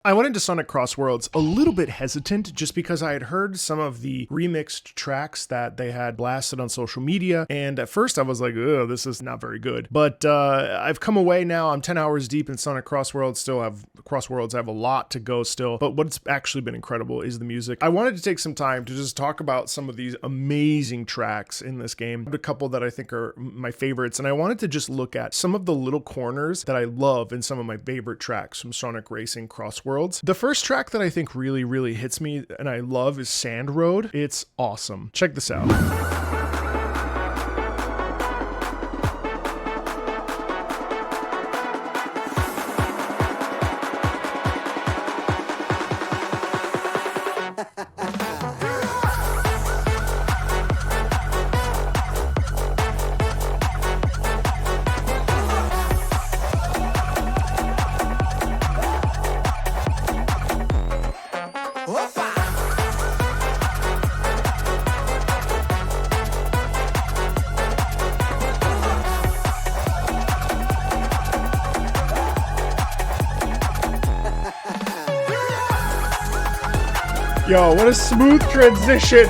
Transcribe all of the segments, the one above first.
I went into Sonic Crossworlds a little bit hesitant just because I had heard some of the remixed tracks that they had blasted on social media, and at first I was like, oh, this is not very good. But I've come away now. I'm 10 hours deep in Sonic Crossworlds. I have a lot to go still, but what's actually been incredible is the music. I wanted to take some time to just talk about some of these amazing tracks in this game. A couple that I think are my favorites, and I wanted to just look at some of the little corners that I love in some of my favorite tracks from Sonic Racing Crossworlds. The first track that I think really hits me and I love is Sand Road. It's awesome. Check this out. Yo, what a smooth transition!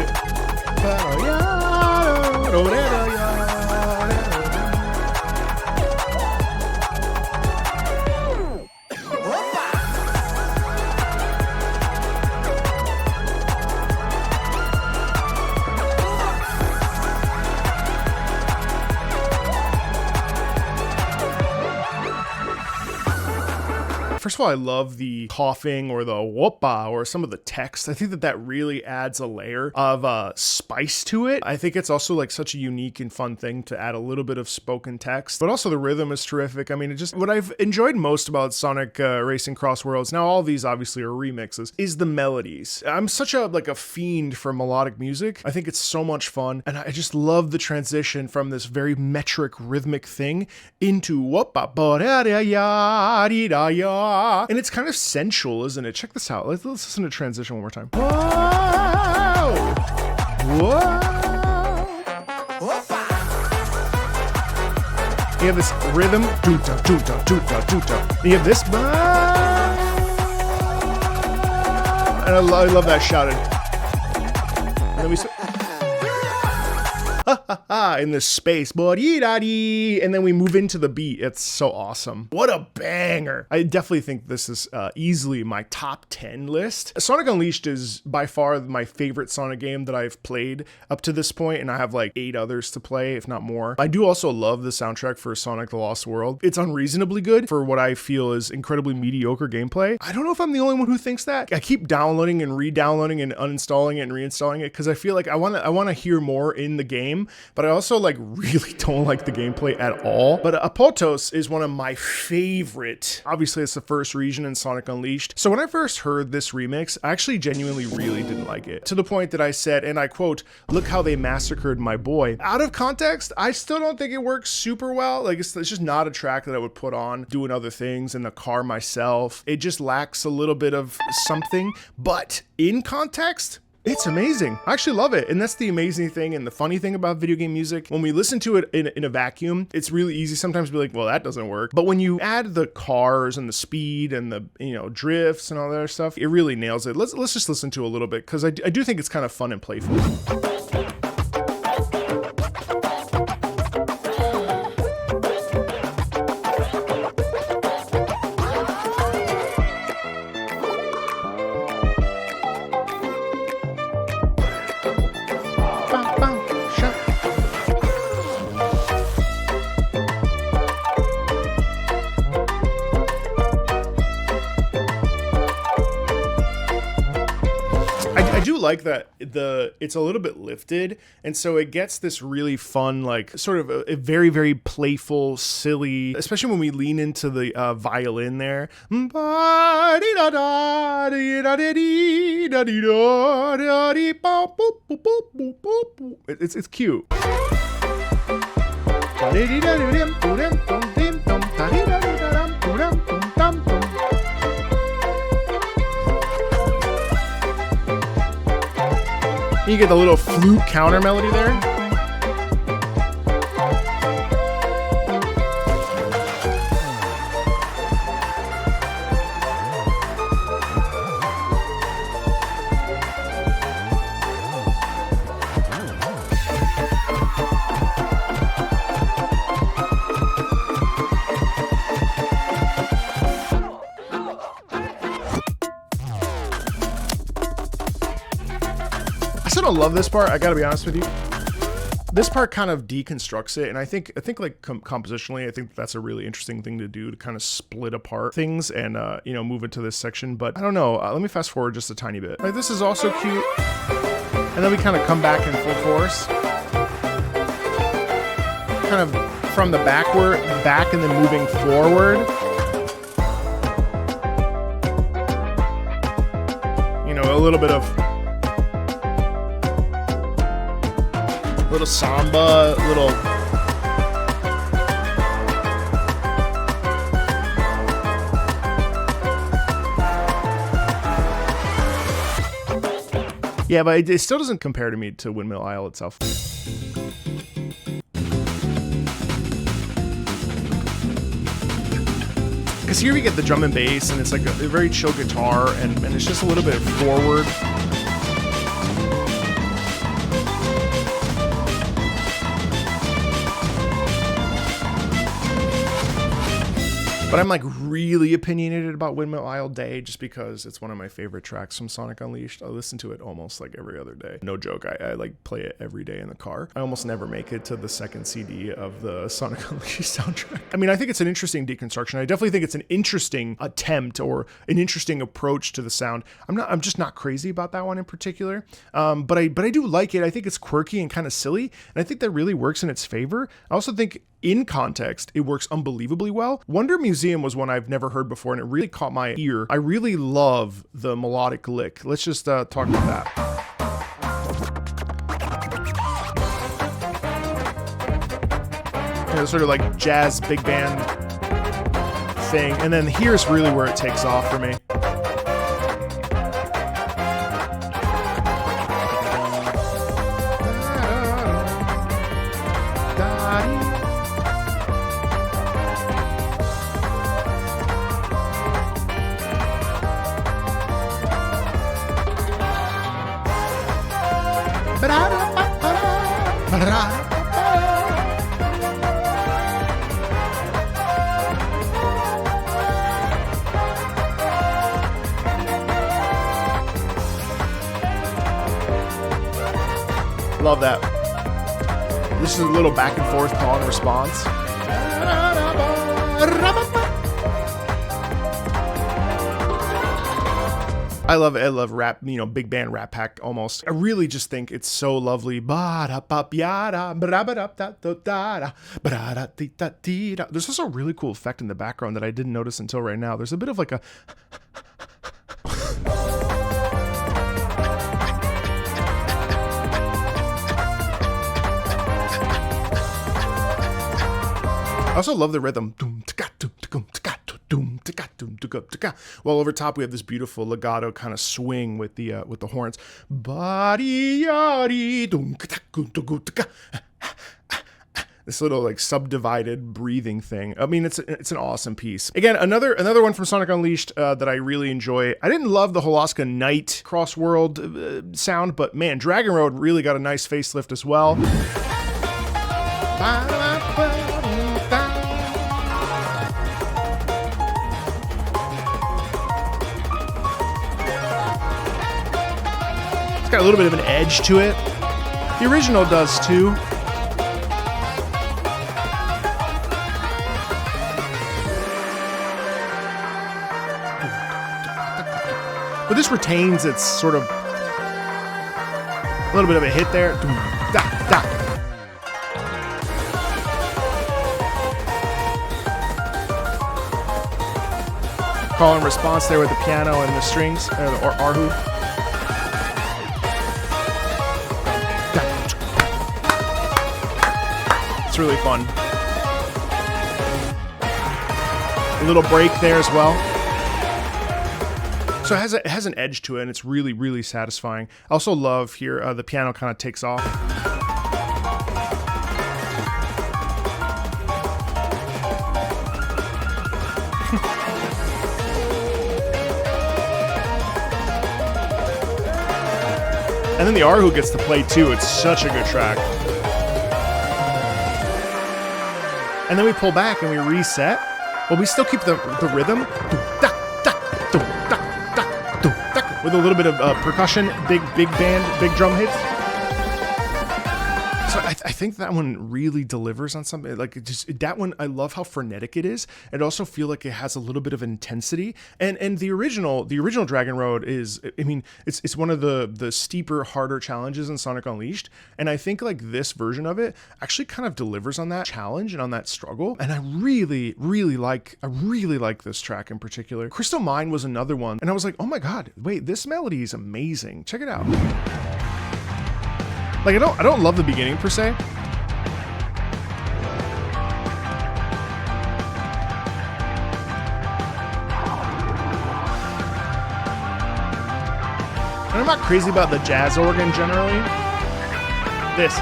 First of all, I love the coughing or the whoopa or some of the text. I think that really adds a layer of spice to it. I think it's also like such a unique and fun thing to add a little bit of spoken text, but also the rhythm is terrific. I mean, what I've enjoyed most about Sonic Racing Crossworlds, now all these obviously are remixes, is the melodies. I'm such a fiend for melodic music. I think it's so much fun, and I just love the transition from this very metric rhythmic thing into whoopa ba da ya dee da ya. And it's kind of sensual, isn't it? Check this out. Let's listen to transition one more time. Whoa! Whoa! You have this rhythm. Doota, doota, doota, doota. You have this. And I love that shouted. And then we in this space, and then we move into the beat. It's so awesome. What a banger. I definitely think this is easily my top 10 list. Sonic Unleashed is by far my favorite Sonic game that I've played up to this point, and I have like 8 others to play, if not more. I do also love the soundtrack for Sonic the Lost World. It's unreasonably good for what I feel is incredibly mediocre gameplay. I don't know if I'm the only one who thinks that. I keep downloading and re-downloading and uninstalling it and reinstalling it because I feel like I want to hear more in the game, but I also really don't like the gameplay at all. But Apotos is one of my favorite. Obviously, it's the first region in Sonic Unleashed. So when I first heard this remix, I actually genuinely really didn't like it. To the point that I said, and I quote, "Look how they massacred my boy." Out of context, I still don't think it works super well. Like it's just not a track that I would put on doing other things in the car myself. It just lacks a little bit of something. But in context, it's amazing. I actually love it. And that's the amazing thing and the funny thing about video game music. When we listen to it in a vacuum, it's really easy sometimes to be like, well, that doesn't work. But when you add the cars and the speed and the, drifts and all that other stuff, it really nails it. Let's just listen to a little bit because I do think it's kind of fun and playful. I do like that it's a little bit lifted, and so it gets this really fun, like sort of a very playful, silly, especially when we lean into the violin there. It's cute. You get the little flute counter melody there. also don't love this part. I gotta be honest with you. This part kind of deconstructs it, and I think like compositionally, I think that's a really interesting thing to do, to kind of split apart things and you know, move into this section. But I don't know. Let me fast forward just a tiny bit. Like, this is also cute, and then we kind of come back in full force, kind of from the back and then moving forward. You know, a little bit of little samba, little yeah, but it still doesn't compare to me to Windmill Isle itself. Because here we get the drum and bass, and it's like a very chill guitar, and it's just a little bit forward. But I'm like really opinionated about Windmill Isle Day just because it's one of my favorite tracks from Sonic Unleashed. I listen to it almost like every other day. No joke, I like play it every day in the car. I almost never make it to the second CD of the Sonic Unleashed soundtrack. I mean, I think it's an interesting deconstruction. I definitely think it's an interesting attempt or an interesting approach to the sound. I'm just not crazy about that one in particular. But I do like it. I think it's quirky and kind of silly, and I think that really works in its favor. I also think in context, it works unbelievably well. Wonder Museum was one I've never heard before, and it really caught my ear. I really love the melodic lick. Let's just talk about that. You know, sort of like jazz big band thing. And then here's really where it takes off for me. Love that. This is a little back and forth call and response. I love it. I love rap, you know, big band rap pack almost. I really just think it's so lovely. There's also a really cool effect in the background that I didn't notice until right now. There's a bit of like a I also love the rhythm. While over top we have this beautiful legato kind of swing with the horns. This little like subdivided breathing thing. I mean, it's an awesome piece. Again, another one from Sonic Unleashed that I really enjoy. I didn't love the Holaska Knight Crossworld sound, but man, Dragon Road really got a nice facelift as well. It's got a little bit of an edge to it. The original does too. But this retains its sort of a little bit of a hit there. Call and response there with the piano and the strings, or Arhu. It's really fun. A little break there as well. So it has an edge to it, and it's really, really satisfying. I also love here the piano kind of takes off. And then the Arhu gets to play too. It's such a good track. And then we pull back and we reset, but we still keep the rhythm. With a little bit of percussion, big band, big drum hits. I think that one really delivers on something. Like that one, I love how frenetic it is. I also feel like it has a little bit of intensity. And the original Dragon Road is, I mean, it's one of the steeper, harder challenges in Sonic Unleashed. And I think like this version of it actually kind of delivers on that challenge and on that struggle. And I really like this track in particular. Crystal Mine was another one. And I was like, oh my God, wait, this melody is amazing. Check it out. Like I don't love the beginning per se. And I'm not crazy about the jazz organ generally. This.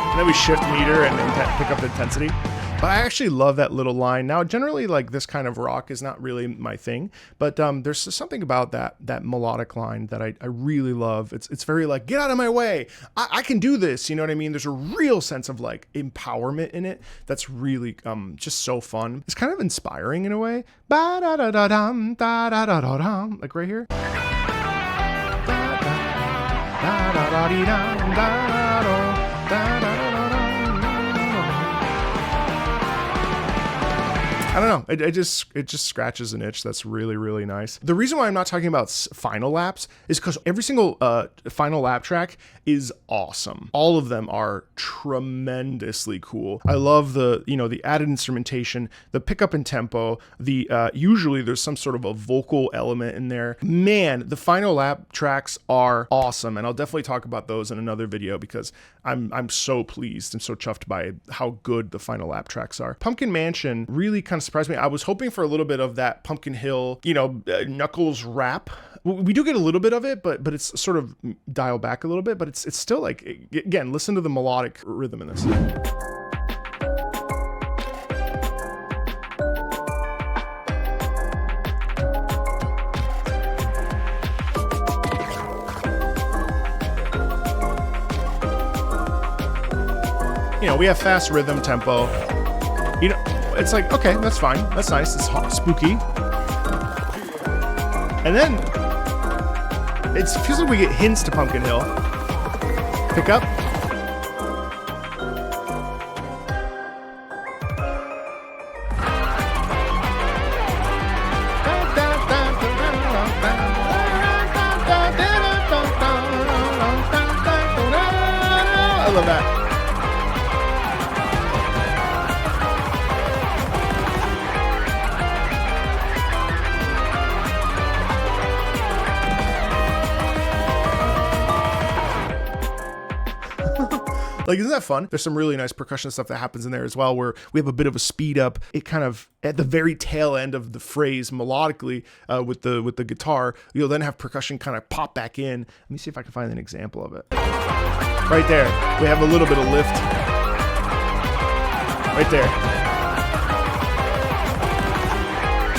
And then we shift meter and pick up the intensity. But I actually love that little line. Now, generally, like this kind of rock is not really my thing, but there's something about that melodic line that I really love. It's very like, get out of my way. I can do this. You know what I mean? There's a real sense of like empowerment in it. That's really just so fun. It's kind of inspiring in a way. Ba-da-da-da-dum, da-da-da-da-dum. Like right here. Da-da-da-dee-dum, da-da-da, da-da-da. I don't know. It just scratches an itch. That's really, really nice. The reason why I'm not talking about final laps is because every single final lap track is awesome. All of them are tremendously cool. I love the added instrumentation, the pickup in tempo, usually there's some sort of a vocal element in there. Man, the final lap tracks are awesome. And I'll definitely talk about those in another video because I'm so pleased and so chuffed by how good the final lap tracks are. Pumpkin Mansion really kind of surprised me. I was hoping for a little bit of that Pumpkin Hill, Knuckles rap. We do get a little bit of it, but it's sort of dialed back a little bit, but it's still like, again, listen to the melodic rhythm in this. We have fast rhythm tempo. It's like, okay, that's fine. That's nice. It's hot, spooky. And then it feels like we get hints to Pumpkin Hill. Pick up. I love that. Like, isn't that fun? There's some really nice percussion stuff that happens in there as well, where we have a bit of a speed up. It kind of, at the very tail end of the phrase melodically with the guitar, you'll then have percussion kind of pop back in. Let me see if I can find an example of it. Right there. We have a little bit of lift. Right there.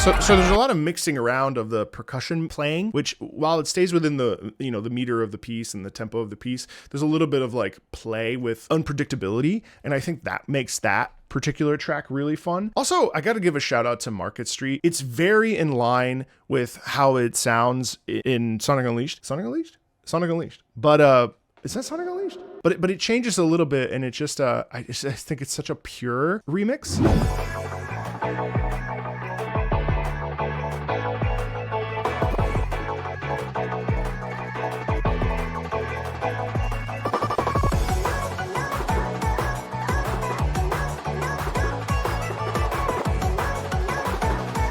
So there's a lot of mixing around of the percussion playing, which while it stays within the the meter of the piece and the tempo of the piece, there's a little bit of like play with unpredictability, and I think that makes that particular track really fun. Also, I got to give a shout out to Market Street. It's very in line with how it sounds in Sonic Unleashed. Sonic Unleashed? But is that Sonic Unleashed? But it changes a little bit, and it just I think it's such a pure remix.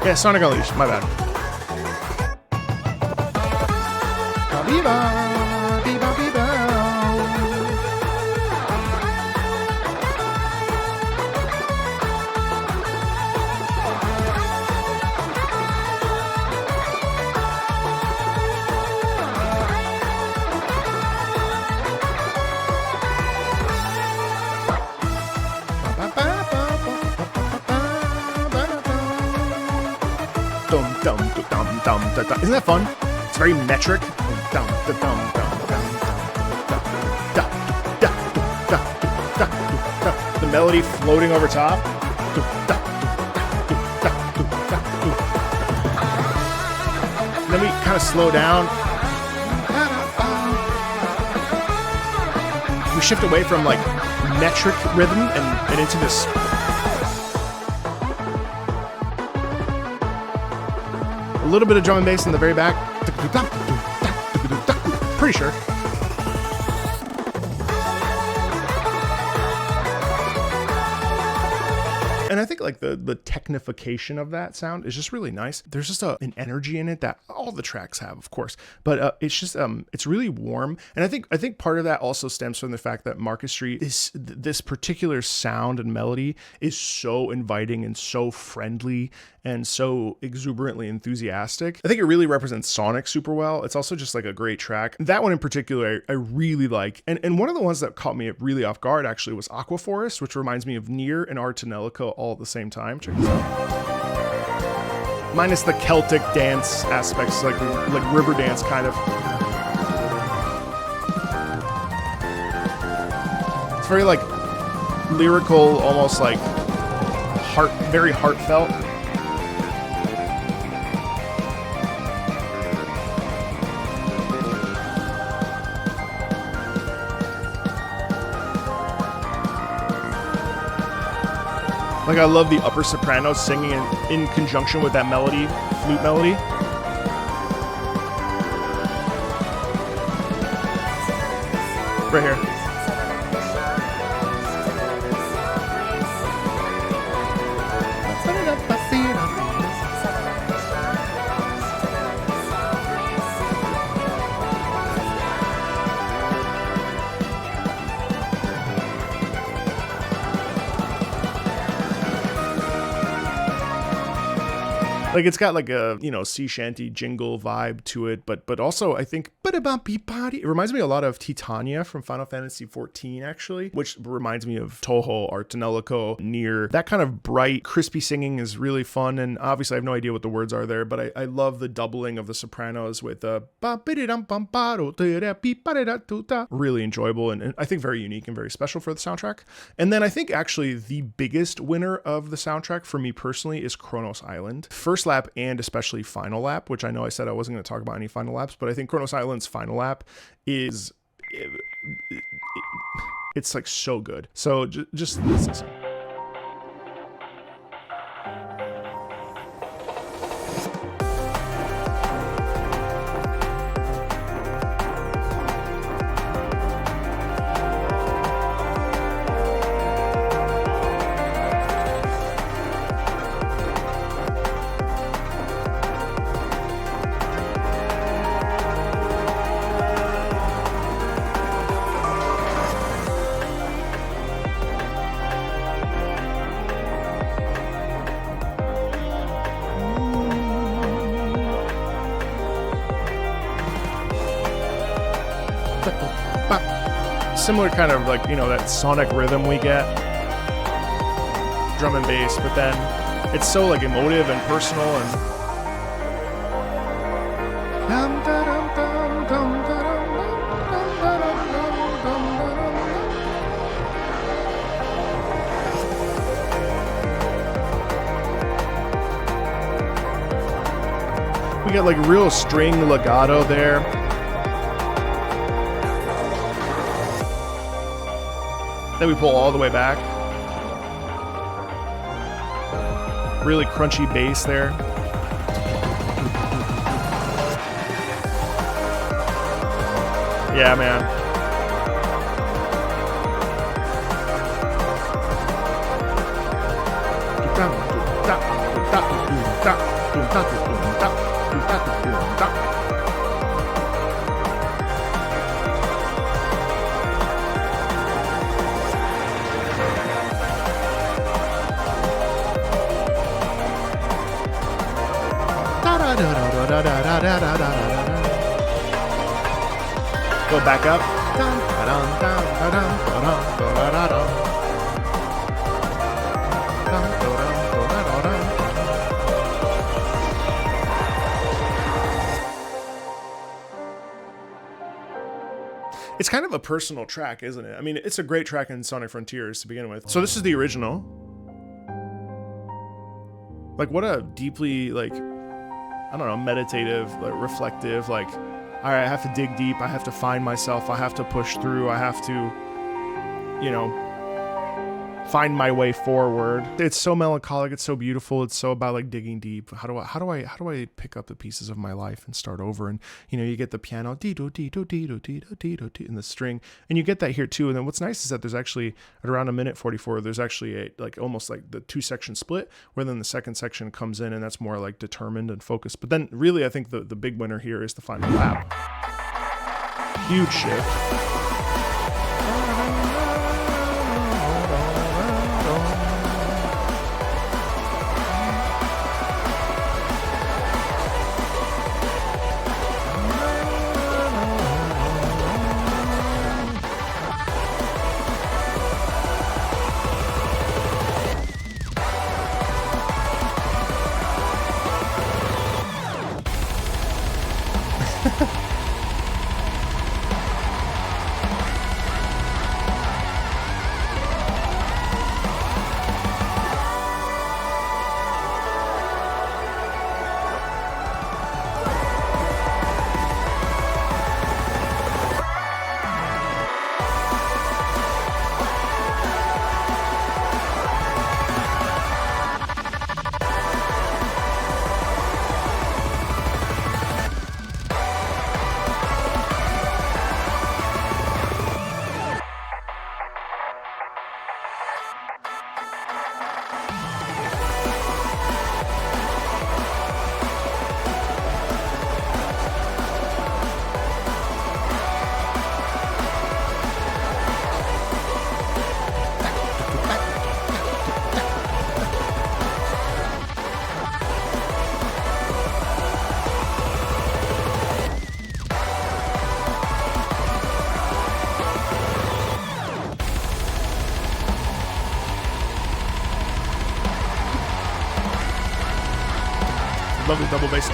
Yeah, Sonic Unleashed, my bad. Dum Isn't that fun? It's very metric. The melody floating over top. And then we kind of slow down. We shift away from like metric rhythm and into this a little bit of drum and bass in the very back. Pretty sure. And I think like the technification of that sound is just really nice. There's just an energy in it that all the tracks have, of course, but it's just it's really warm. And I think part of that also stems from the fact that Market Street is this particular sound and melody is so inviting and so friendly and so exuberantly enthusiastic. I think it really represents Sonic super well. It's also just like a great track. That one in particular, I really like. And one of the ones that caught me really off guard actually was Aqua Forest, which reminds me of Nier and Artanelico all at the same time. Check this out. Minus the Celtic dance aspects, like river dance kind of. It's very like lyrical, almost like very heartfelt. Like I love the upper soprano singing in conjunction with that melody, flute melody. Right here. Like it's got like a, sea shanty jingle vibe to it, but also I think it reminds me a lot of Titania from Final Fantasy XIV actually, which reminds me of Toho, Artanelico, Nier. That kind of bright, crispy singing is really fun, and obviously I have no idea what the words are there, but I love the doubling of the sopranos with really enjoyable and I think very unique and very special for the soundtrack. And then I think actually the biggest winner of the soundtrack for me personally is Kronos Island. First lap and especially final lap, which I know I said I wasn't going to talk about any final laps, but I think Kronos Island's final lap is it's like so good. So just listen. Similar kind of like, that sonic rhythm we get, drum and bass, but then it's so like emotive and personal and we got like real string legato there. Then we pull all the way back. Really crunchy bass there. Yeah, man. Go back up. It's kind of a personal track, isn't it? I mean, it's a great track in Sonic Frontiers to begin with. So this is the original. Like, what a deeply, like, I don't know, meditative, like, reflective, like, all right, I have to dig deep, I have to find myself, I have to push through, I have to, you know, find my way forward. It's so melancholic, it's so beautiful, it's so about like digging deep. How do I pick up the pieces of my life and start over? And you know, you get the piano dee-do, dee-do, dee-do, dee-do, dee-do, dee, and the string, and you get that here too. And then what's nice is that there's actually at around 1:44, there's actually a like almost like the 2-section split, where then the second section comes in, and that's more like determined and focused. But then really, I think the big winner here is the final lap. Huge shift. Lovely double bass.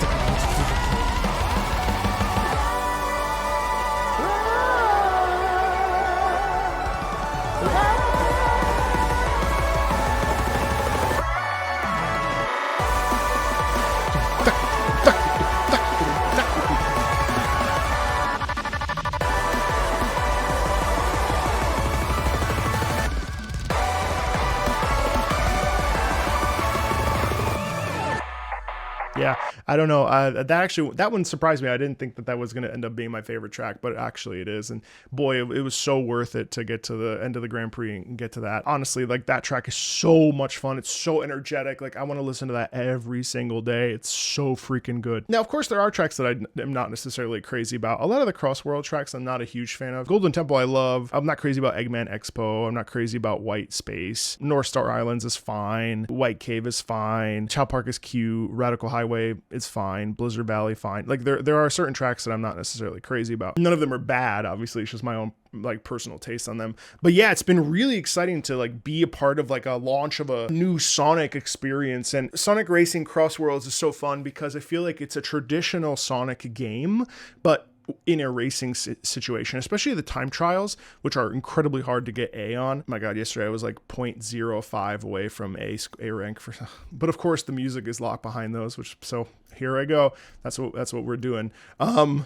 Yeah, I don't know. That one surprised me. I didn't think that was going to end up being my favorite track, but actually it is. And boy, it was so worth it to get to the end of the Grand Prix and get to that. Honestly, like that track is so much fun. It's so energetic. Like I want to listen to that every single day. It's so freaking good. Now, of course, there are tracks that I am not necessarily crazy about. A lot of the Crossworld tracks I'm not a huge fan of. Golden Temple I love. I'm not crazy about Eggman Expo. I'm not crazy about White Space. North Star Islands is fine. White Cave is fine. Chow Park is cute. Radical Highway is fine. Blizzard Valley fine. Like there are certain tracks that I'm not necessarily crazy about. None of them are bad, obviously. It's just my own like personal taste on them. But yeah, it's been really exciting to like be a part of like a launch of a new Sonic experience. And Sonic Racing Crossworlds is so fun because I feel like it's a traditional Sonic game, but in a racing situation, especially the time trials, which are incredibly hard to get A on. My God, yesterday I was like 0.05 away from A rank for, but of course the music is locked behind those, so here I go. That's what we're doing.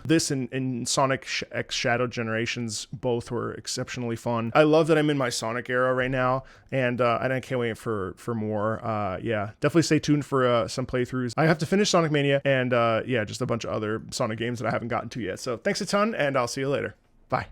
This and Sonic X Shadow Generations both were exceptionally fun. I love that I'm in my Sonic era right now, and I can't wait for more. Yeah, definitely stay tuned for some playthroughs. I have to finish Sonic Mania and yeah, just a bunch of other Sonic games that I haven't gotten to yet. So thanks a ton, and I'll see you later. Bye.